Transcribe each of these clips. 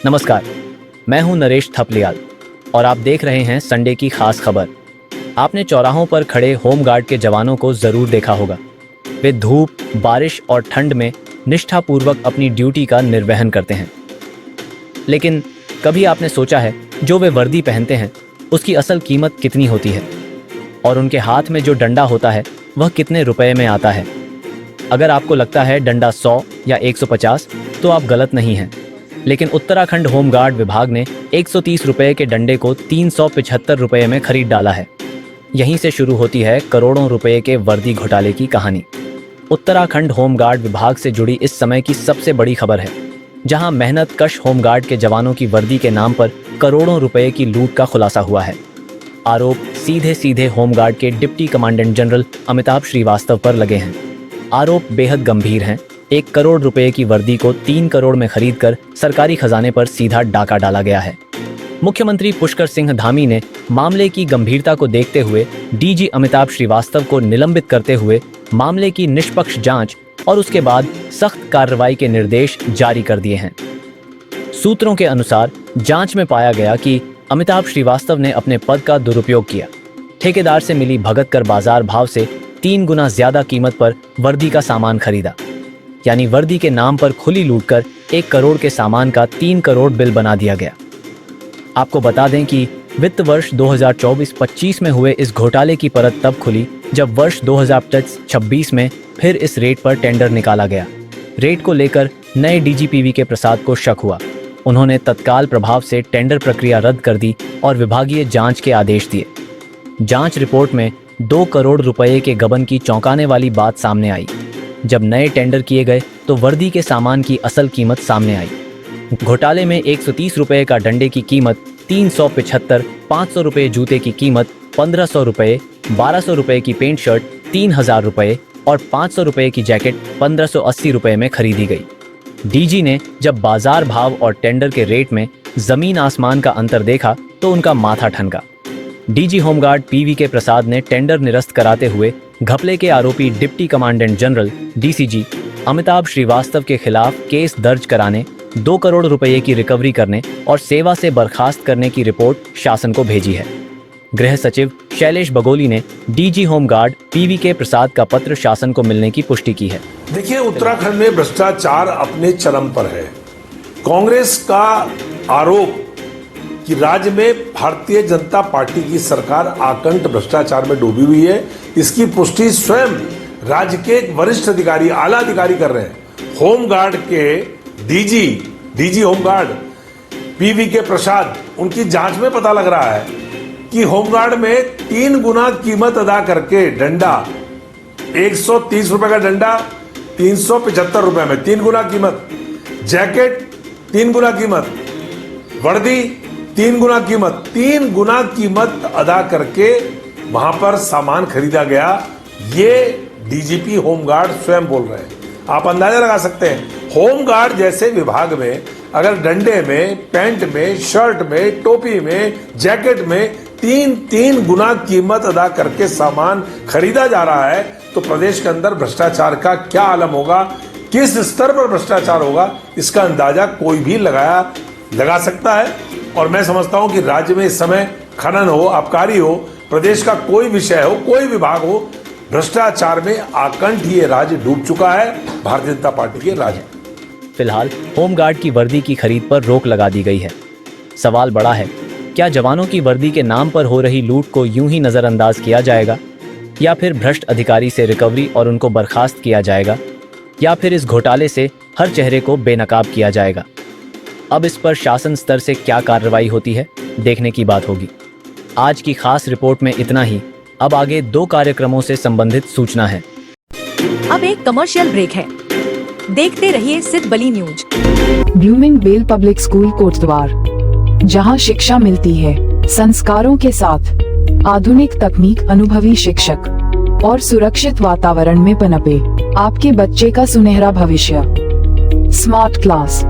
नमस्कार, मैं हूं नरेश थपलियाल और आप देख रहे हैं संडे की खास खबर। आपने चौराहों पर खड़े होमगार्ड के जवानों को जरूर देखा होगा। वे धूप, बारिश और ठंड में निष्ठापूर्वक अपनी ड्यूटी का निर्वहन करते हैं। लेकिन कभी आपने सोचा है जो वे वर्दी पहनते हैं उसकी असल कीमत कितनी होती है, और उनके हाथ में जो डंडा होता है वह कितने रुपए में आता है? अगर आपको लगता है डंडा 100 या 150 तो आप गलत नहीं हैं। लेकिन उत्तराखंड होमगार्ड विभाग ने 130 रुपए के डंडे को 375 रुपए में खरीद डाला है। यहीं से शुरू होती है करोड़ों रुपए के वर्दी घोटाले की कहानी। उत्तराखंड होमगार्ड विभाग से जुड़ी इस समय की सबसे बड़ी खबर है, जहां मेहनत कश होमगार्ड के जवानों की वर्दी के नाम पर करोड़ों रुपए की लूट का खुलासा हुआ है। आरोप सीधे सीधे होमगार्ड के deputy commandant general Amitabh Srivastava पर लगे हैं। आरोप बेहद गंभीर हैं। 1 करोड़ रुपए की वर्दी को 3 करोड़ में खरीदकर सरकारी खजाने पर सीधा डाका डाला गया है। मुख्यमंत्री पुष्कर सिंह धामी ने मामले की गंभीरता को देखते हुए डीजी अमिताभ श्रीवास्तव को निलंबित करते हुए मामले की निष्पक्ष जांच और उसके बाद सख्त कार्रवाई के निर्देश जारी कर दिए हैं। सूत्रों के अनुसार जांच में पाया गया कि अमिताभ श्रीवास्तव ने अपने पद का दुरुपयोग किया। ठेकेदार से मिली भगत कर बाजार भाव से 3 गुना ज्यादा कीमत पर वर्दी का सामान खरीदा, यानी वर्दी के नाम पर खुली लूट कर 1 करोड़ के सामान का 3 करोड़ बिल बना दिया गया। आपको बता दें कि वित्त वर्ष 2024-25 में हुए इस घोटाले की परत तब खुली जब वर्ष 2025-26 में फिर इस रेट पर टेंडर निकाला गया। रेट को लेकर नए डीजी पीवी के प्रसाद को शक हुआ। उन्होंने तत्काल प्रभाव से टेंडर प्रक्रिया रद्द कर दी और विभागीय जांच के आदेश दिए। जांच रिपोर्ट में 2 करोड़ रुपए के गबन की चौंकाने वाली बात सामने आई। जब नए टेंडर किए गए तो वर्दी के सामान की असल कीमत सामने आई। घोटाले में 130 रुपए का डंडे की कीमत 375, 500 रुपए जूते की कीमत 1500 रुपए, 1200 रुपए की पेंट शर्ट 3000 रुपए और 500 रुपए की जैकेट 1580 रुपए में खरीदी गई। डीजी ने जब बाजार भाव और टेंडर के रेट में जमीन आसमान का अंतर देखा तो उनका माथा ठनका। डीजी होमगार्ड पीवी के प्रसाद ने टेंडर निरस्त कराते हुए घपले के आरोपी deputy commandant general DCG Amitabh Srivastava के खिलाफ केस दर्ज कराने, 2 करोड़ रुपए की रिकवरी करने और सेवा से बर्खास्त करने की रिपोर्ट शासन को भेजी है। गृह सचिव शैलेश बगोली ने डीजी होमगार्ड पीवी के प्रसाद का पत्र शासन को मिलने की पुष्टि की है। देखिए, उत्तराखंड में भ्रष्टाचार अपने चरम पर है। कांग्रेस का आरोप कि राज्य में भारतीय जनता पार्टी की सरकार आकंठ भ्रष्टाचार में डूबी हुई है, इसकी पुष्टि स्वयं राज्य के वरिष्ठ अधिकारी, आला अधिकारी कर रहे हैं। होमगार्ड के डीजी होमगार्ड पीवी के प्रसाद, उनकी जांच में पता लग रहा है कि होमगार्ड में 3 गुना कीमत अदा करके डंडा, 130 रुपए का डंडा 375 रुपए में 3 गुना कीमत, जैकेट 3 गुना कीमत, वर्दी 3 गुना कीमत, 3 गुना कीमत अदा करके वहां पर सामान खरीदा गया। ये डीजीपी होमगार्ड स्वयं बोल रहे हैं। आप अंदाजा लगा सकते हैं, होमगार्ड जैसे विभाग में अगर डंडे में, पैंट में, शर्ट में, टोपी में, जैकेट में 3 गुना कीमत अदा करके सामान खरीदा जा रहा है तो प्रदेश के अंदर भ्रष्टाचार का क्या आलम होगा, किस स्तर पर भ्रष्टाचार होगा, इसका अंदाजा कोई भी लगा सकता है। और मैं समझता हूं कि राज्य में इस समय खनन हो, आबकारी हो, प्रदेश का कोई विषय हो, कोई विभाग हो, भ्रष्टाचार में आकंठ ये राज्य डूब चुका है, भारतीय जनता पार्टी के राज्य। फिलहाल होमगार्ड की वर्दी की खरीद पर रोक लगा दी गई है। सवाल बड़ा है, क्या जवानों की वर्दी के नाम पर हो रही लूट को यूं ही नजरअंदाज किया जाएगा, या फिर भ्रष्ट अधिकारी से रिकवरी और उनको बर्खास्त किया जाएगा, या फिर इस घोटाले से हर चेहरे को बेनकाब किया जाएगा? अब इस पर शासन स्तर से क्या कार्रवाई होती है, देखने की बात होगी। आज की खास रिपोर्ट में इतना ही। अब आगे 2 कार्यक्रमों से संबंधित सूचना है। अब एक कमर्शियल ब्रेक है, देखते रहिए Siddh Bali News. Blooming Bell Public School Kotdwar, जहां शिक्षा मिलती है संस्कारों के साथ, आधुनिक तकनीक, अनुभवी शिक्षक और सुरक्षित वातावरण में पनपे आपके बच्चे का सुनहरा भविष्य। स्मार्ट क्लास,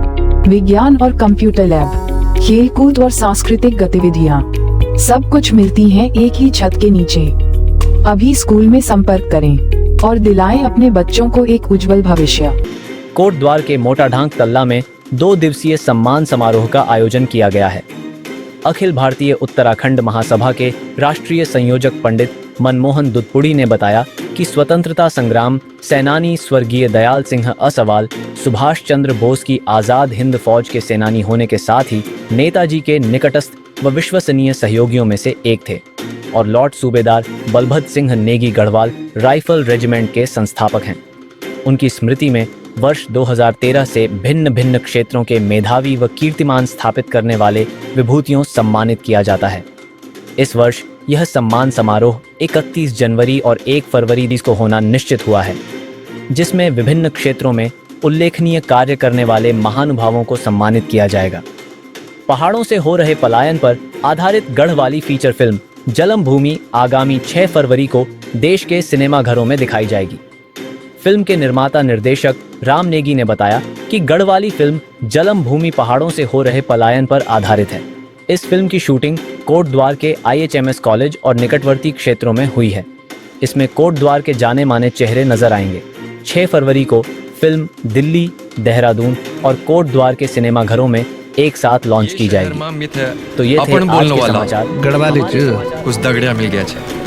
विज्ञान और कंप्यूटर लैब, खेलकूद और सांस्कृतिक गतिविधियाँ, सब कुछ मिलती हैं एक ही छत के नीचे। अभी स्कूल में संपर्क करें और दिलाएं अपने बच्चों को एक उज्जवल भविष्य। कोटद्वार के मोटाढांग तल्ला में 2 दिवसीय सम्मान समारोह का आयोजन किया गया है। अखिल भारतीय उत्तराखंड महासभा के राष्ट्रीय संयोजक पंडित मनमोहन दुधपुड़ी ने बताया कि स्वतंत्रता संग्राम सेनानी स्वर्गीय दयाल सिंह असवाल सुभाष चंद्र बोस की आज़ाद हिंद फौज के सेनानी होने के साथ ही नेताजी के निकटस्थ व विश्वसनीय सहयोगियों में से एक थे और लॉर्ड सूबेदार बलभद्र सिंह नेगी गढ़वाल राइफल रेजिमेंट के संस्थापक हैं। उनकी स्मृति में वर्ष 2013 से भिन्न भिन्न क्षेत्रों के मेधावी व कीर्तिमान स्थापित करने वाले विभूतियों सम्मानित किया जाता है। इस वर्ष यह सम्मान समारोह 31 जनवरी और 1 फरवरी को होना निश्चित हुआ है, जिसमें विभिन्न क्षेत्रों में उल्लेखनीय कार्य करने वाले महानुभावों को सम्मानित किया जाएगा। पहाड़ों से हो रहे पलायन पर आधारित गढ़वाली फीचर फिल्म जलम भूमि आगामी 6 फरवरी को देश के सिनेमाघरों में दिखाई जाएगी। फिल्म के निर्माता निर्देशक राम नेगी ने बताया कि गढ़वाली फिल्म जलम भूमि पहाड़ों से हो रहे पलायन पर आधारित है। इस फिल्म की शूटिंग कोटद्वार के IHMS कॉलेज और निकटवर्ती क्षेत्रों में हुई है। इसमें कोटद्वार के जाने माने चेहरे नजर आएंगे। 6 फरवरी को फिल्म दिल्ली, देहरादून और कोटद्वार के सिनेमाघरों में एक साथ लॉन्च की जाएगी। तो ये थे आज के समाचार। गढ़वाली कुछ दगड़िया मिल गया है।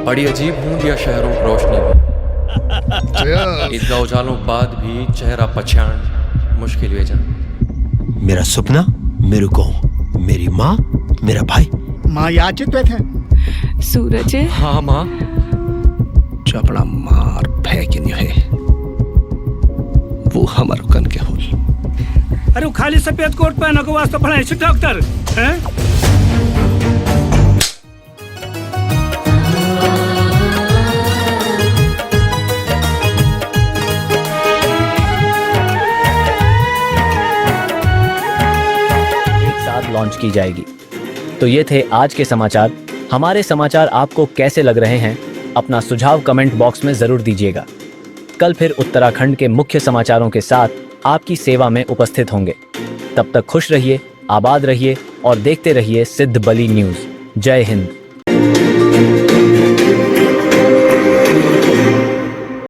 बड़ी अजीब हूँ या शहरों की रोशनी भी ईदगाह उजालों के बाद भी चेहरा पहचान मुश्किल हो जाए। मेरा सपना, मेरे गाँव, मेरी माँ, मेरा भाई। माँ याचित थे सूरज। हाँ माँ। चपड़ा मार फेंक है वो हमार कन के होल। अरे खाली सफेद कोट पहन के वास्ते पढ़ाई से डॉक्टर हैं? लॉन्च की जाएगी। तो ये थे आज के समाचार। हमारे समाचार आपको कैसे लग रहे हैं, अपना सुझाव कमेंट बॉक्स में जरूर दीजिएगा। कल फिर उत्तराखंड के मुख्य समाचारों के साथ आपकी सेवा में उपस्थित होंगे। तब तक खुश रहिए, आबाद रहिए और देखते रहिए सिद्ध बली न्यूज़। जय हिंद।